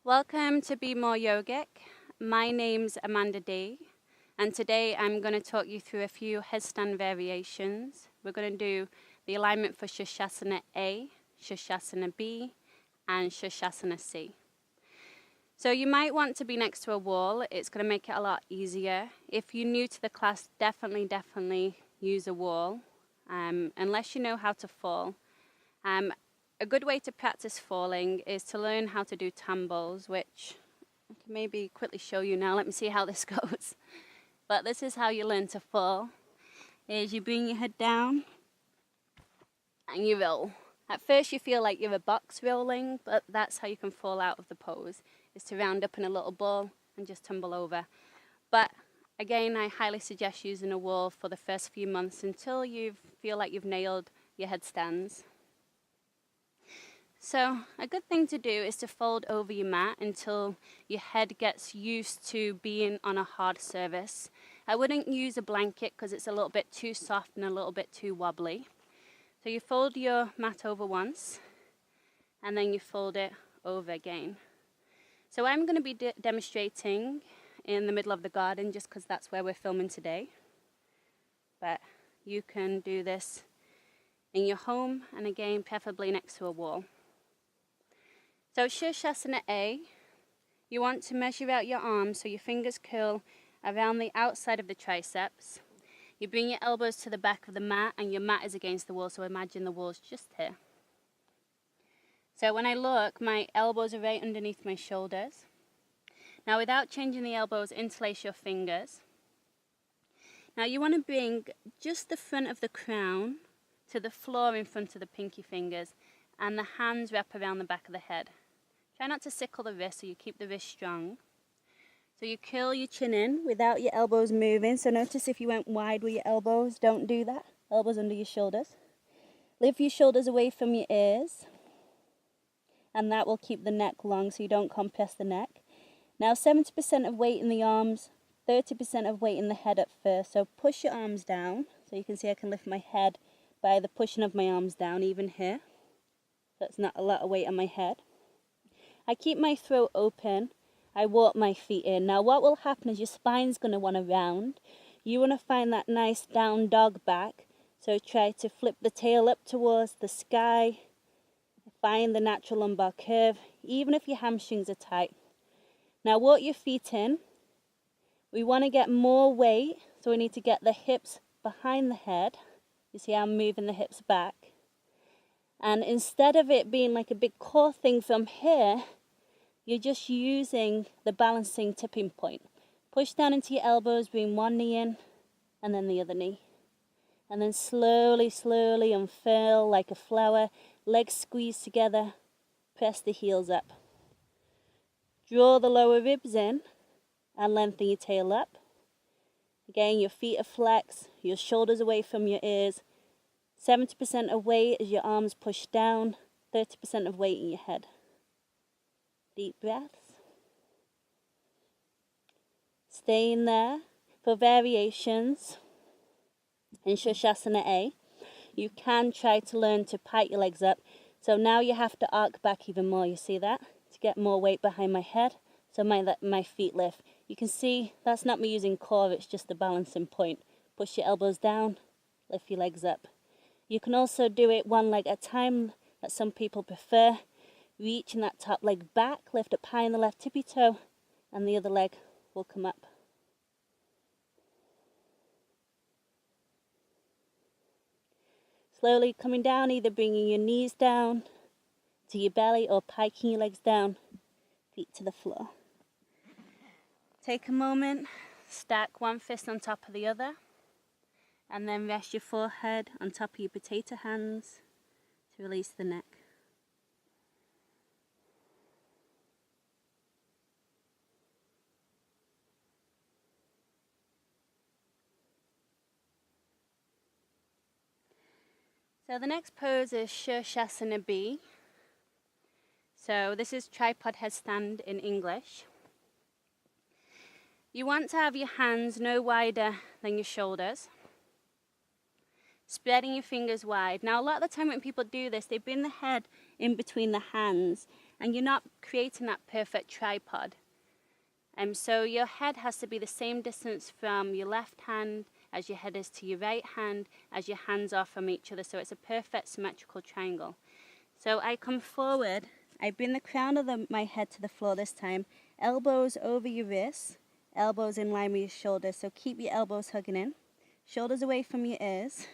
Welcome to Be More Yogic. My name's Amanda D, and today I'm going to talk you through a few headstand variations. We're going to do the alignment for Shirshasana A, Shirshasana B, and Shirshasana C. So you might want to be next to a wall. It's going to make it a lot easier. If you're new to the class, definitely use a wall, unless you know how to fall. A good way to practice falling is to learn how to do tumbles, which I can maybe quickly show you now. Let me see how this goes. But this is how you learn to fall, is you bring your head down and you roll. At first you feel like you're a box rolling, but that's how you can fall out of the pose, is to round up in a little ball and just tumble over. But again, I highly suggest using a wall for the first few months until you feel like you've nailed your headstands. So a good thing to do is to fold over your mat until your head gets used to being on a hard surface. I wouldn't use a blanket because it's a little bit too soft and a little bit too wobbly. So you fold your mat over once and then you fold it over again. So I'm going to be demonstrating in the middle of the garden just because that's where we're filming today. But you can do this in your home and again preferably next to a wall. So Shirshasana A, you want to measure out your arms so your fingers curl around the outside of the triceps. You bring your elbows to the back of the mat and your mat is against the wall, so imagine the wall's just here. So when I look, my elbows are right underneath my shoulders. Now without changing the elbows, interlace your fingers. Now you want to bring just the front of the crown to the floor in front of the pinky fingers and the hands wrap around the back of the head. Try not to sickle the wrist so you keep the wrist strong. So you curl your chin in without your elbows moving. So notice if you went wide with your elbows, don't do that. Elbows under your shoulders. Lift your shoulders away from your ears. And that will keep the neck long so you don't compress the neck. Now 70% of weight in the arms, 30% of weight in the head at first. So push your arms down. So you can see I can lift my head by the pushing of my arms down, even here. That's not a lot of weight on my head. I keep my throat open. I walk my feet in. Now what will happen is your spine's going to want to round. You want to find that nice down dog back. So try to flip the tail up towards the sky. Find the natural lumbar curve, even if your hamstrings are tight. Now walk your feet in. We want to get more weight, so we need to get the hips behind the head. You see I'm moving the hips back. And instead of it being like a big core thing from here, you're just using the balancing tipping point. Push down into your elbows, bring one knee in, and then the other knee. And then slowly unfurl like a flower, legs squeeze together, press the heels up. Draw the lower ribs in and lengthen your tail up. Again, your feet are flexed, your shoulders away from your ears. 70% of weight as your arms push down, 30% of weight in your head. Deep breaths. Stay in there for variations. In Shirshasana A, you can try to learn to pike your legs up. So now you have to arc back even more, you see that? To get more weight behind my head, so my feet lift. You can see that's not me using core, it's just the balancing point. Push your elbows down, lift your legs up. You can also do it one leg at a time, that some people prefer. Reaching that top leg back, lift up high on the left tippy toe, and the other leg will come up. Slowly coming down, either bringing your knees down to your belly or piking your legs down, feet to the floor. Take a moment, stack one fist on top of the other, and then rest your forehead on top of your potato hands to release the neck. So the next pose is Shirshasana B. So this is tripod headstand in English. You want to have your hands no wider than your shoulders. Spreading your fingers wide. Now a lot of the time when people do this, they bring the head in between the hands and you're not creating that perfect tripod. So your head has to be the same distance from your left hand as your head is to your right hand, as your hands are from each other, so it's a perfect symmetrical triangle. So I come forward, I bring the crown of my head to the floor this time, elbows over your wrists, elbows in line with your shoulders, so keep your elbows hugging in, shoulders away from your ears,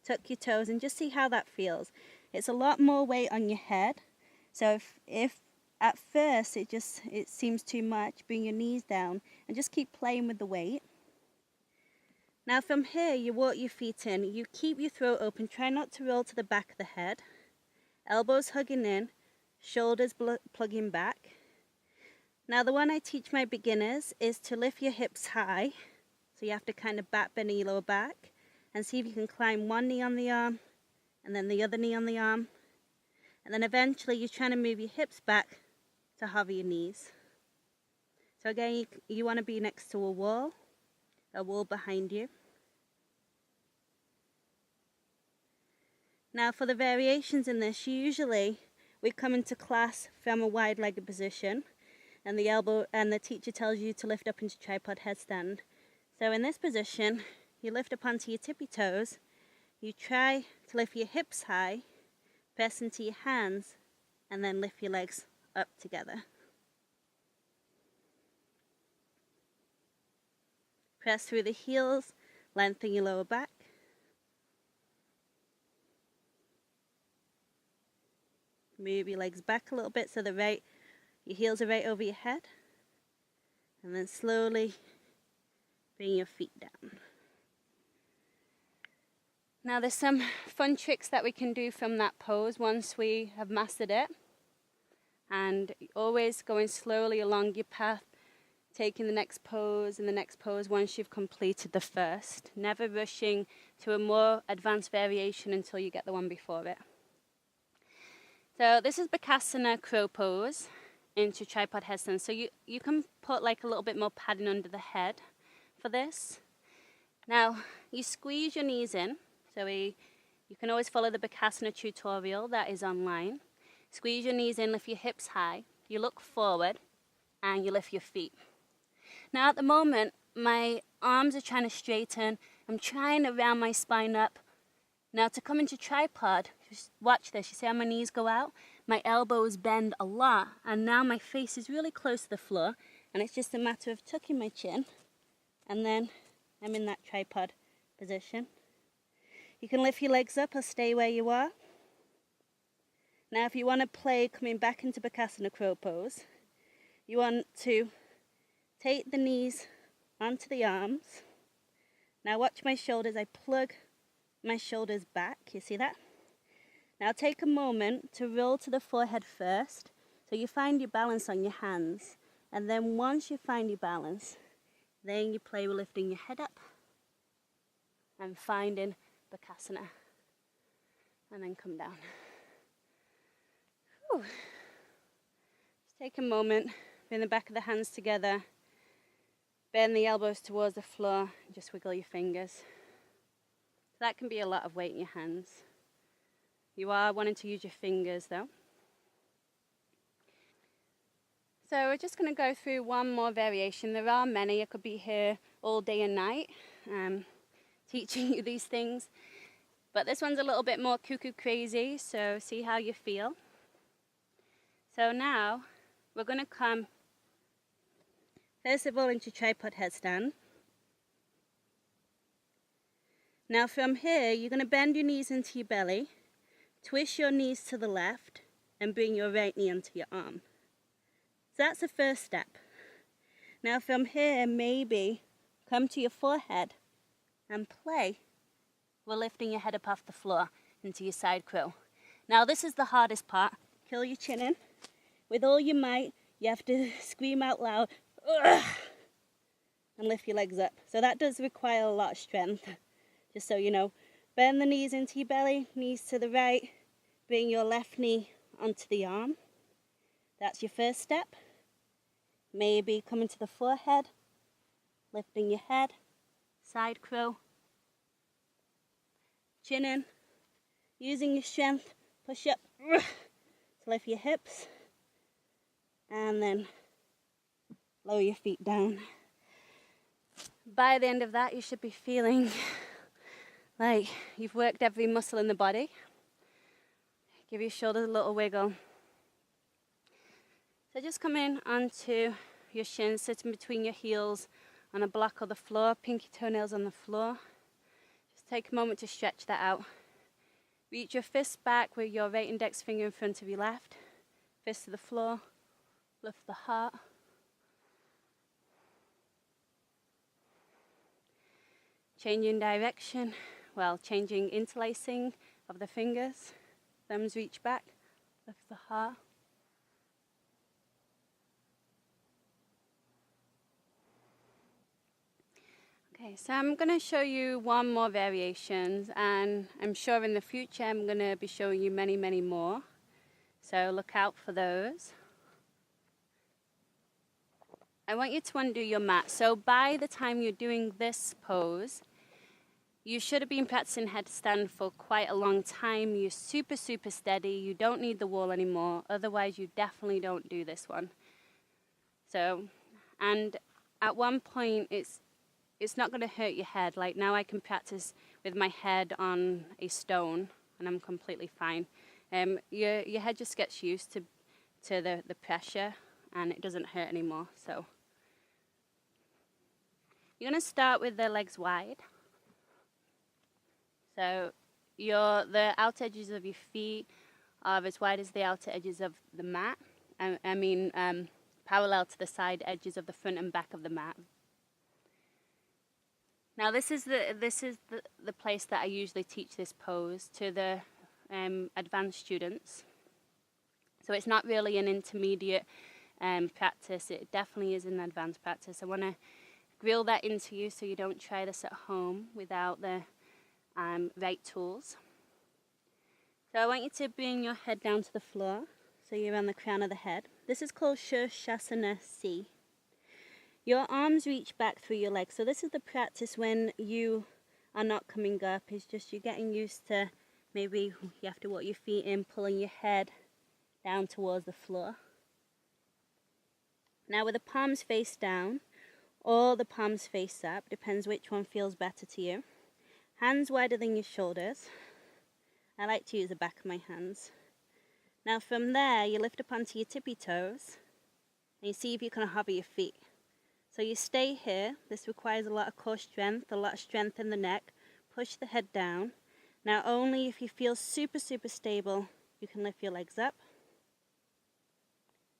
tuck your toes and just see how that feels. It's a lot more weight on your head, so if at first it seems too much, bring your knees down and just keep playing with the weight. Now from here, you walk your feet in, you keep your throat open, try not to roll to the back of the head, elbows hugging in, shoulders plugging back. Now the one I teach my beginners is to lift your hips high, so you have to kind of back bend your lower back and see if you can climb one knee on the arm and then the other knee on the arm, and then eventually you're trying to move your hips back to hover your knees. So again, you want to be next to a wall behind you. Now for the variations in this, usually we come into class from a wide-legged position and the teacher tells you to lift up into tripod headstand. So in this position, you lift up onto your tippy toes, you try to lift your hips high, press into your hands, and then lift your legs up together. Press through the heels, lengthen your lower back. Move your legs back a little bit so your heels are right over your head. And then slowly bring your feet down. Now there's some fun tricks that we can do from that pose once we have mastered it. And always going slowly along your path, taking the next pose and the next pose once you've completed the first. Never rushing to a more advanced variation until you get the one before it. So this is Bakasana crow pose into tripod headstand. So you can put like a little bit more padding under the head for this. Now you squeeze your knees in. So you can always follow the Bakasana tutorial that is online. Squeeze your knees in, lift your hips high. You look forward and you lift your feet. Now at the moment, my arms are trying to straighten. I'm trying to round my spine up. Now to come into tripod, just watch this. You see how my knees go out? My elbows bend a lot, and now my face is really close to the floor, and it's just a matter of tucking my chin, and then I'm in that tripod position. You can lift your legs up or stay where you are. Now if you want to play coming back into Bakasana crow pose, you want to take the knees onto the arms. Now watch my shoulders, I plug my shoulders back, you see that? Now take a moment to roll to the forehead first, so you find your balance on your hands, and then once you find your balance, then you play with lifting your head up and finding Bakasana, and then come down. Whew. Just take a moment, bring the back of the hands together, bend the elbows towards the floor, and just wiggle your fingers. That can be a lot of weight in your hands. You are wanting to use your fingers though. So we're just going to go through one more variation. There are many. I could be here all day and night teaching you these things. But this one's a little bit more cuckoo crazy, so see how you feel. So now we're going to come first of all into tripod headstand. Now from here, you're going to bend your knees into your belly, twist your knees to the left, and bring your right knee onto your arm. So that's the first step. Now from here, maybe come to your forehead and play with lifting your head up off the floor into your side crow. Now this is the hardest part. Curl your chin in. With all your might, you have to scream out loud, "Ugh!" and lift your legs up. So that does require a lot of strength. Just so you know, bend the knees into your belly, knees to the right, bring your left knee onto the arm. That's your first step. Maybe coming to the forehead, lifting your head, side crow, chin in, using your strength, push up to lift your hips, and then lower your feet down. By the end of that, you should be feeling like you've worked every muscle in the body. Give your shoulders a little wiggle. So just come in onto your shins, sitting between your heels on a block of the floor, pinky toenails on the floor. Just take a moment to stretch that out. Reach your fist back with your right index finger in front of your left. Fist to the floor. Lift the heart. Changing direction, changing interlacing of the fingers. Thumbs reach back. Lift the heart. Okay, so I'm going to show you one more variations, and I'm sure in the future I'm going to be showing you many, many more. So look out for those. I want you to undo your mat. So by the time you're doing this pose, you should have been practicing headstand for quite a long time. You're super, super steady. You don't need the wall anymore. Otherwise, you definitely don't do this one. So, and at one point, it's not going to hurt your head. Like now I can practice with my head on a stone and I'm completely fine. Your head just gets used to the pressure and it doesn't hurt anymore. So you're going to start with the legs wide. So the outer edges of your feet are as wide as the outer edges of the mat. Parallel to the side edges of the front and back of the mat. Now this is the place that I usually teach this pose to the advanced students. So it's not really an intermediate practice. It definitely is an advanced practice. I want to grill that into you so you don't try this at home without the right tools. So I want you to bring your head down to the floor so you're on the crown of the head. This is called Shirshasana C. Your arms reach back through your legs. So this is the practice when you are not coming up. It's just you're getting used to maybe you have to walk your feet in, pulling your head down towards the floor. Now with the palms face down or the palms face up, depends which one feels better to you. Hands wider than your shoulders. I like to use the back of my hands. Now from there, you lift up onto your tippy toes and you see if you can hover your feet. So you stay here. This requires a lot of core strength, a lot of strength in the neck. Push the head down. Now only if you feel super, super stable, you can lift your legs up.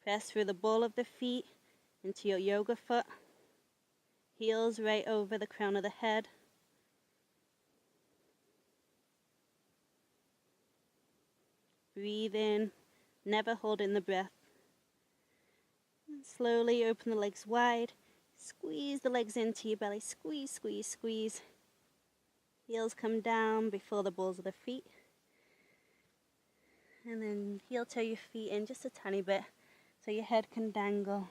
Press through the ball of the feet into your yoga foot. Heels right over the crown of the head. Breathe in, never holding the breath. And slowly open the legs wide. Squeeze the legs into your belly. Squeeze, squeeze, squeeze. Heels come down before the balls of the feet. And then heel toe your feet in just a tiny bit so your head can dangle.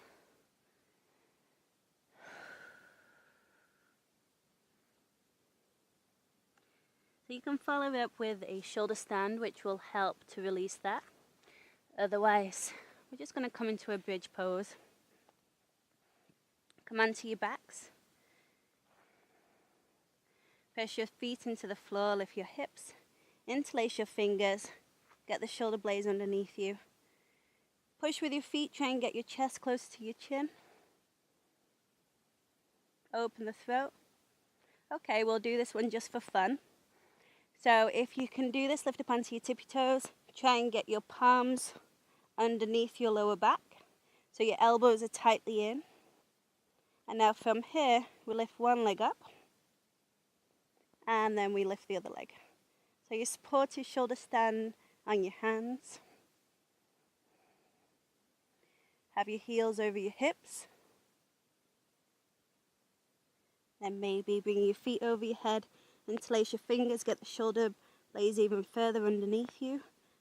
So you can follow up with a shoulder stand, which will help to release that. Otherwise, we're just going to come into a bridge pose. Come onto your backs. Press your feet into the floor, lift your hips, interlace your fingers, get the shoulder blades underneath you. Push with your feet, try and get your chest close to your chin. Open the throat. Okay, we'll do this one just for fun. So if you can do this, lift up onto your tippy toes, try and get your palms underneath your lower back so your elbows are tightly in. And now from here, we lift one leg up and then we lift the other leg. So you support your shoulder stand on your hands. Have your heels over your hips. Then maybe bring your feet over your head, interlace your fingers, get the shoulder blades even further underneath you.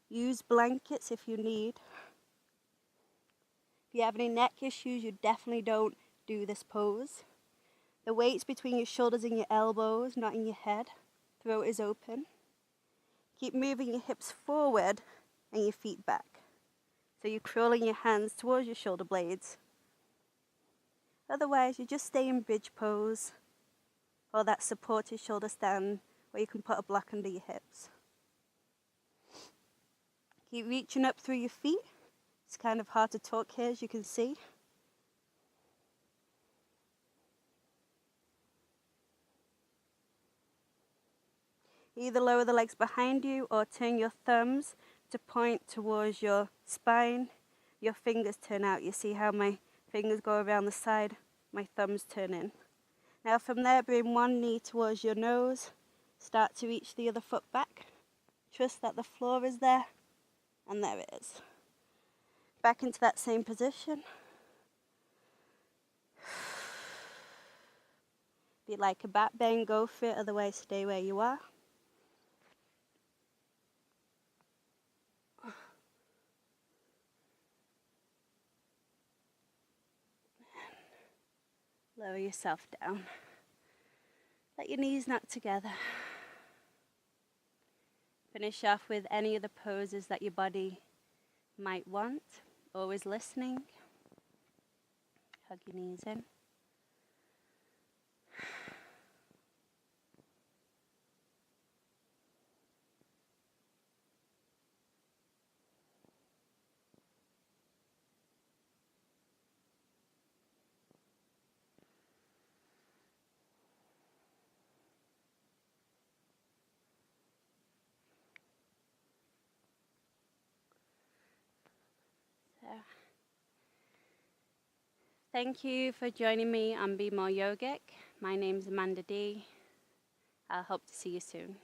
Use blankets if you need. If you have any neck issues, you definitely don't do this pose. The weight's between your shoulders and your elbows, not in your head. Throat is open. Keep moving your hips forward and your feet back. So you're crawling your hands towards your shoulder blades. Otherwise, you just stay in bridge pose or that supported shoulder stand where you can put a block under your hips. Keep reaching up through your feet. It's kind of hard to talk here, as you can see. Either lower the legs behind you or turn your thumbs to point towards your spine. Your fingers turn out. You see how my fingers go around the side, my thumbs turn in. Now from there, bring one knee towards your nose. Start to reach the other foot back. Trust that the floor is there, and there it is. Back into that same position. If you like a back bend, go for it, otherwise stay where you are. Lower yourself down. Let your knees knock together. Finish off with any of the poses that your body might want. Always listening. Hug your knees in. Thank you for joining me on Be More Yogic. My name's Amanda D. I'll hope to see you soon.